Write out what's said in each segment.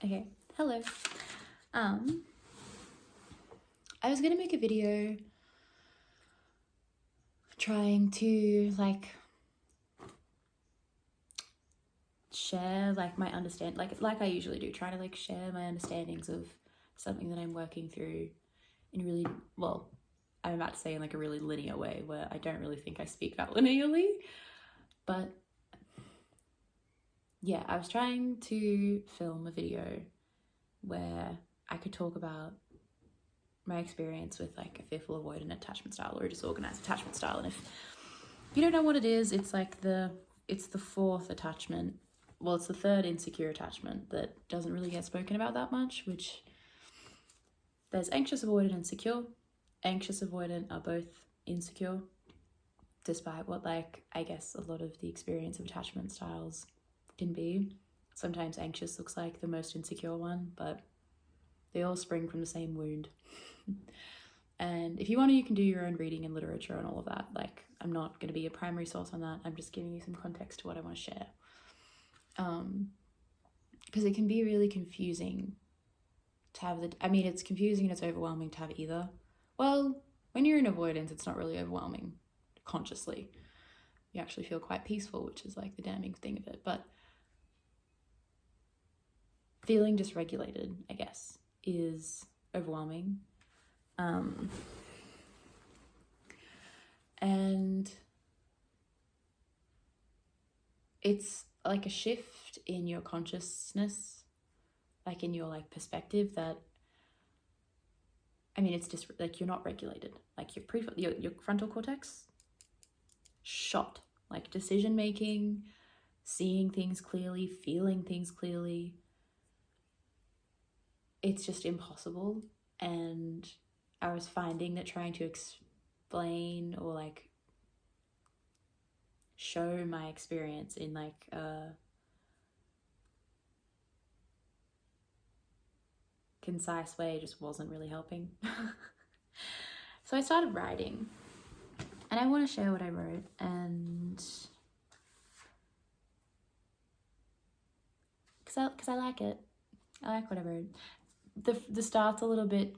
Okay, hello. I was gonna make a video trying to share my understand like I usually do, trying to share my understandings of something that I'm working through in really, well, I'm about to say in a really linear way where I don't really think I speak that linearly, but yeah, I was trying to film a video where I could talk about my experience with a fearful avoidant attachment style or a disorganized attachment style. And if you don't know what it is, it's it's the fourth attachment. Well, it's the third insecure attachment that doesn't really get spoken about that much, which there's anxious avoidant and secure. Anxious avoidant are both insecure, despite what I guess a lot of the experience of attachment styles can be. Sometimes anxious looks like the most insecure one, but they all spring from the same wound. And if you want to, you can do your own reading and literature and all of that. I'm not going to be a primary source on that. I'm just giving you some context to what I want to share. Because it can be really confusing to have it's confusing and it's overwhelming to have either. Well, when you're in avoidance, it's not really overwhelming consciously. You actually feel quite peaceful, which is the damning thing of it. But feeling dysregulated, I guess, is overwhelming. And it's a shift in your consciousness, in your perspective that, it's just you're not regulated. Your frontal cortex, shot. Decision making, seeing things clearly, feeling things clearly. It's just impossible. And I was finding that trying to explain or show my experience in concise way just wasn't really helping. So I started writing, and I want to share what I wrote, and because I like it. I like what I wrote. The start's a little bit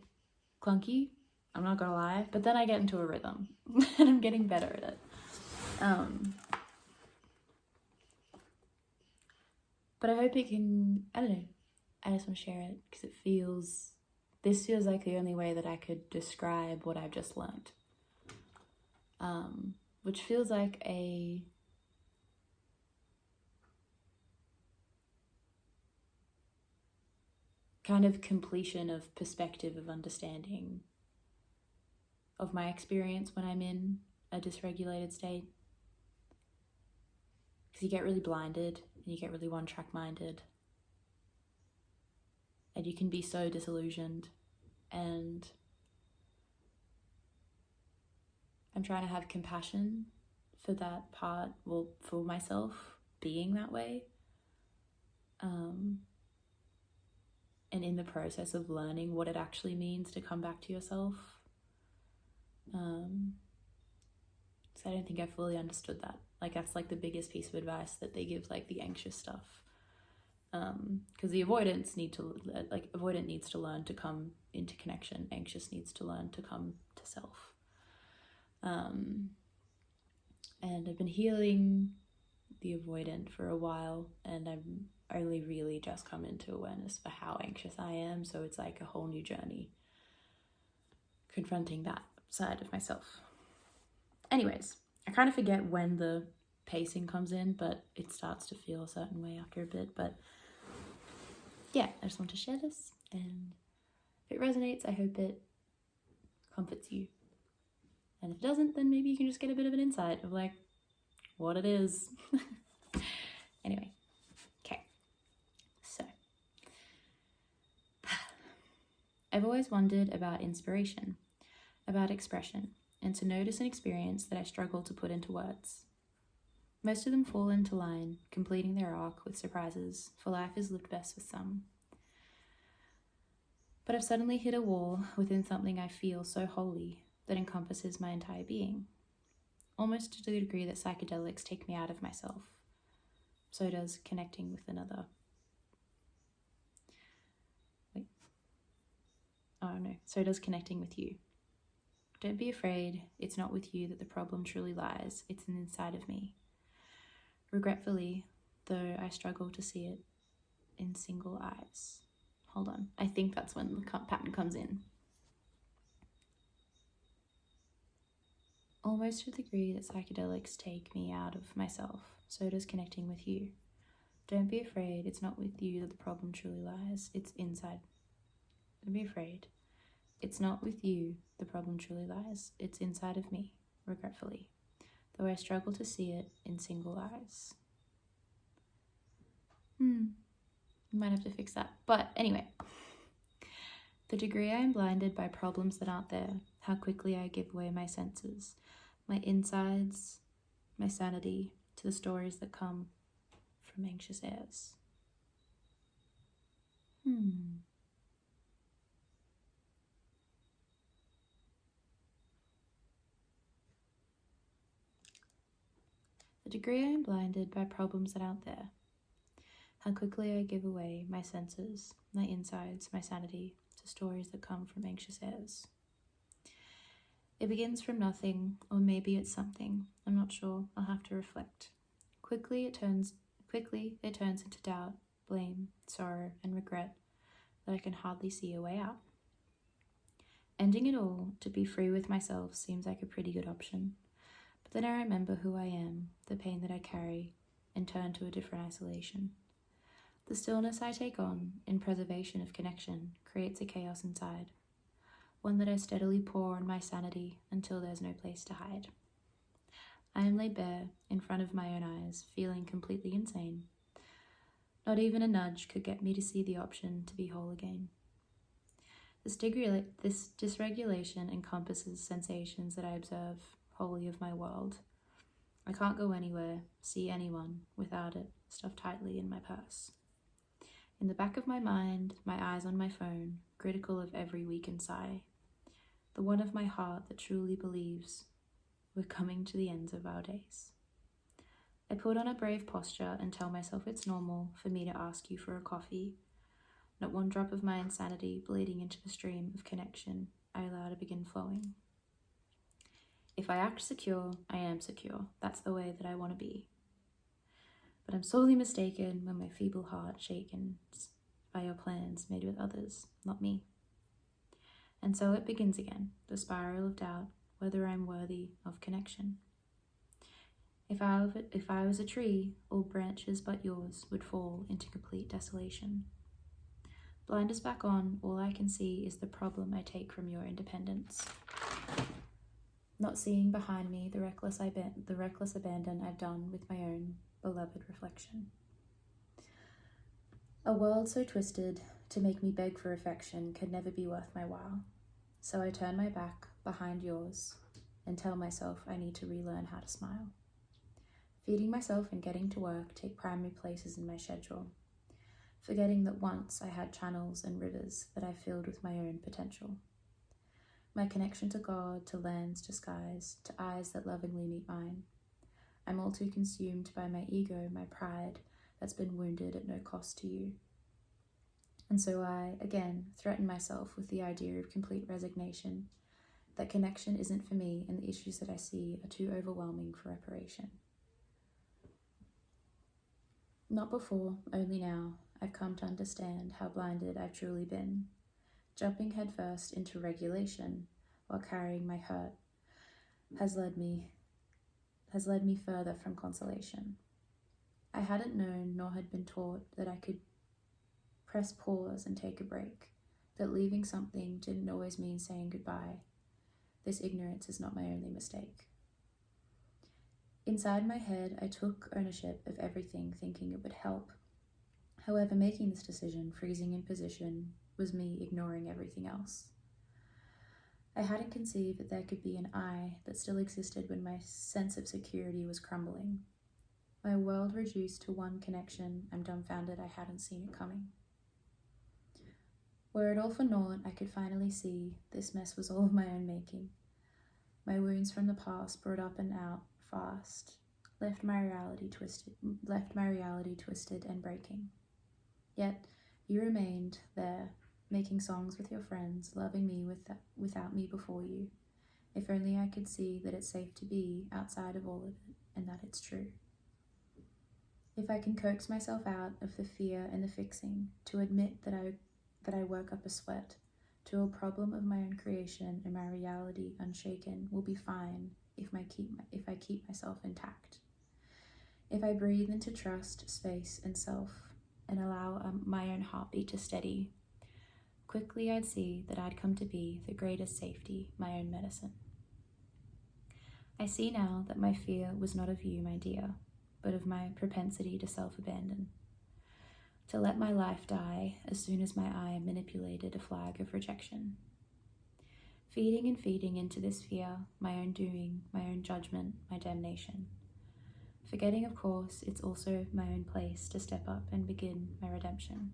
clunky, I'm not gonna lie, but then I get into a rhythm and I'm getting better at it. But I hope it can, I don't know, I just want to share it because this feels like the only way that I could describe what I've just learned. Which feels like a kind of completion of perspective of understanding of my experience when I'm in a dysregulated state. Because you get really blinded and you get really one-track minded. And you can be so disillusioned. And I'm trying to have compassion for that part, well, for myself being that way. And in the process of learning what it actually means to come back to yourself. So I don't think I fully understood that. That's the biggest piece of advice that they give the anxious stuff. Because the avoidant needs to learn to come into connection. Anxious needs to learn to come to self. And I've been healing the avoidant for a while, and I'm only really just come into awareness for how anxious I am. So it's a whole new journey confronting that side of myself. Anyways, I kind of forget when the pacing comes in, but it starts to feel a certain way after a bit. But yeah, I just want to share this, and if it resonates, I hope it comforts you. And if it doesn't, then maybe you can just get a bit of an insight of what it is. Anyway, okay. So, I've always wondered about inspiration, about expression, and to notice and experience that I struggle to put into words. Most of them fall into line, completing their arc with surprises, for life is lived best with some. But I've suddenly hit a wall within something I feel so wholly that encompasses my entire being, almost to the degree that psychedelics take me out of myself. So does connecting with another. so does connecting with you. Don't be afraid, it's not with you that the problem truly lies, it's inside of me. Regretfully, though I struggle to see it in single eyes. Hold on, I think that's when the pattern comes in. Almost to the degree that psychedelics take me out of myself, so does connecting with you. Don't be afraid, it's not with you that the problem truly lies, it's inside. Don't be afraid. It's not with you the problem truly lies, it's inside of me, regretfully, though I struggle to see it in single eyes. Might have to fix that. But anyway, the degree I am blinded by problems that aren't there, how quickly I give away my senses, my insides, my sanity, to the stories that come from anxious airs. The degree I am blinded by problems that aren't there, how quickly I give away my senses, my insides, my sanity, to stories that come from anxious airs. It begins from nothing, or maybe it's something. I'm not sure. I'll have to reflect. Quickly it turns into doubt, blame, sorrow, and regret that I can hardly see a way out. Ending it all, to be free with myself, seems like a pretty good option. But then I remember who I am, the pain that I carry, and turn to a different isolation. The stillness I take on, in preservation of connection, creates a chaos inside, one that I steadily pour on my sanity until there's no place to hide. I am laid bare, in front of my own eyes, feeling completely insane. Not even a nudge could get me to see the option to be whole again. This dysregulation encompasses sensations that I observe wholly of my world. I can't go anywhere, see anyone, without it stuffed tightly in my purse. In the back of my mind, my eyes on my phone, critical of every weakened sigh. The one of my heart that truly believes we're coming to the ends of our days. I put on a brave posture and tell myself it's normal for me to ask you for a coffee. Not one drop of my insanity bleeding into the stream of connection I allow to begin flowing. If I act secure, I am secure. That's the way that I want to be. But I'm sorely mistaken when my feeble heart shakens by your plans made with others, not me. And so it begins again, the spiral of doubt, whether I'm worthy of connection. If I was a tree, all branches but yours would fall into complete desolation. Blinders back on, all I can see is the problem I take from your independence. Not seeing behind me the reckless abandon I've done with my own beloved reflection. A world so twisted to make me beg for affection could never be worth my while. So I turn my back behind yours and tell myself I need to relearn how to smile. Feeding myself and getting to work take primary places in my schedule, forgetting that once I had channels and rivers that I filled with my own potential. My connection to God, to lands, to skies, to eyes that lovingly meet mine. I'm all too consumed by my ego, my pride, that's been wounded at no cost to you. And so I, again, threaten myself with the idea of complete resignation, that connection isn't for me and the issues that I see are too overwhelming for reparation. Not before, only now, I've come to understand how blinded I've truly been. Jumping headfirst into regulation while carrying my hurt has led me further from consolation. I hadn't known nor had been taught that I could press pause and take a break, that leaving something didn't always mean saying goodbye. This ignorance is not my only mistake. Inside my head, I took ownership of everything, thinking it would help. However, making this decision, freezing in position, was me ignoring everything else. I hadn't conceived that there could be an I that still existed when my sense of security was crumbling. My world reduced to one connection, I'm dumbfounded I hadn't seen it coming. Were it all for naught, I could finally see this mess was all of my own making. My wounds from the past brought up and out fast, left my reality twisted and breaking. Yet you remained there, making songs with your friends, loving me without me before you. If only I could see that it's safe to be outside of all of it and that it's true. If I can coax myself out of the fear and the fixing, to admit that I work up a sweat, to a problem of my own creation and my reality unshaken will be fine if I keep myself intact. If I breathe into trust, space, and self, and allow my own heartbeat to steady, quickly I'd see that I'd come to be the greatest safety, my own medicine. I see now that my fear was not of you, my dear, but of my propensity to self-abandon, to let my life die as soon as my eye manipulated a flag of rejection. Feeding and feeding into this fear, my own doing, my own judgment, my damnation. Forgetting, of course, it's also my own place to step up and begin my redemption.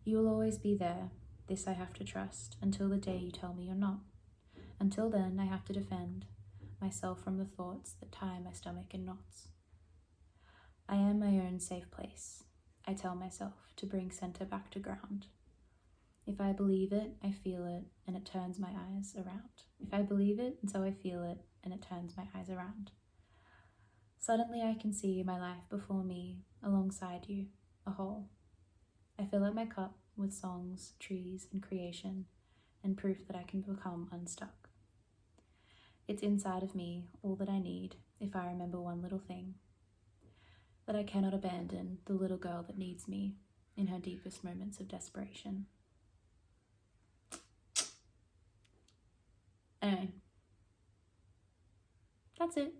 You will always be there, this I have to trust, until the day you tell me you're not. Until then, I have to defend myself from the thoughts that tie my stomach in knots. I am my own safe place, I tell myself, to bring center back to ground. If I believe it, I feel it, and it turns my eyes around. If I believe it, and so I feel it, and it turns my eyes around. Suddenly I can see my life before me, alongside you, a whole. I fill up my cup with songs, trees, and creation, and proof that I can become unstuck. It's inside of me, all that I need, if I remember one little thing. That I cannot abandon the little girl that needs me in her deepest moments of desperation. Anyway, that's it.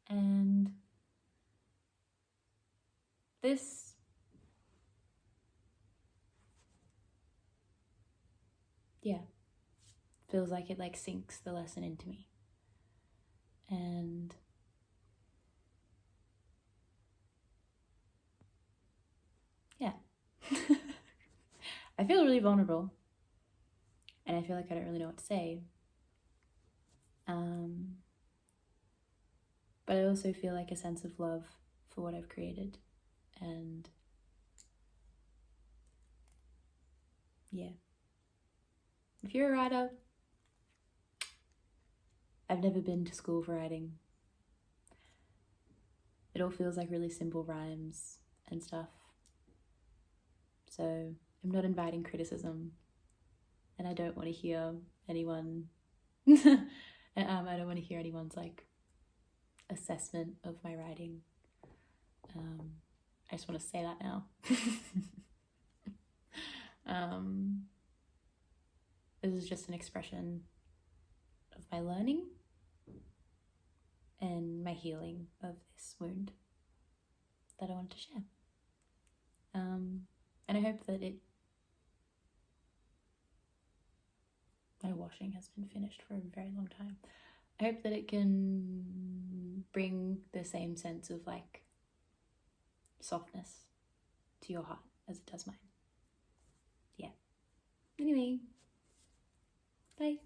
And this feels like it sinks the lesson into me. And yeah. I feel really vulnerable, and I feel like I don't really know what to say. But I also feel like a sense of love for what I've created, and yeah. If you're a writer, I've never been to school for writing. It all feels like really simple rhymes and stuff. So I'm not inviting criticism, and I don't want to hear anyone I don't want to hear anyone's assessment of my writing. I just want to say that now. This is just an expression of my learning and my healing of this wound that I wanted to share. And I hope that my washing has been finished for a very long time. I hope that it can bring the same sense of softness to your heart as it does mine. Yeah. Anyway, bye.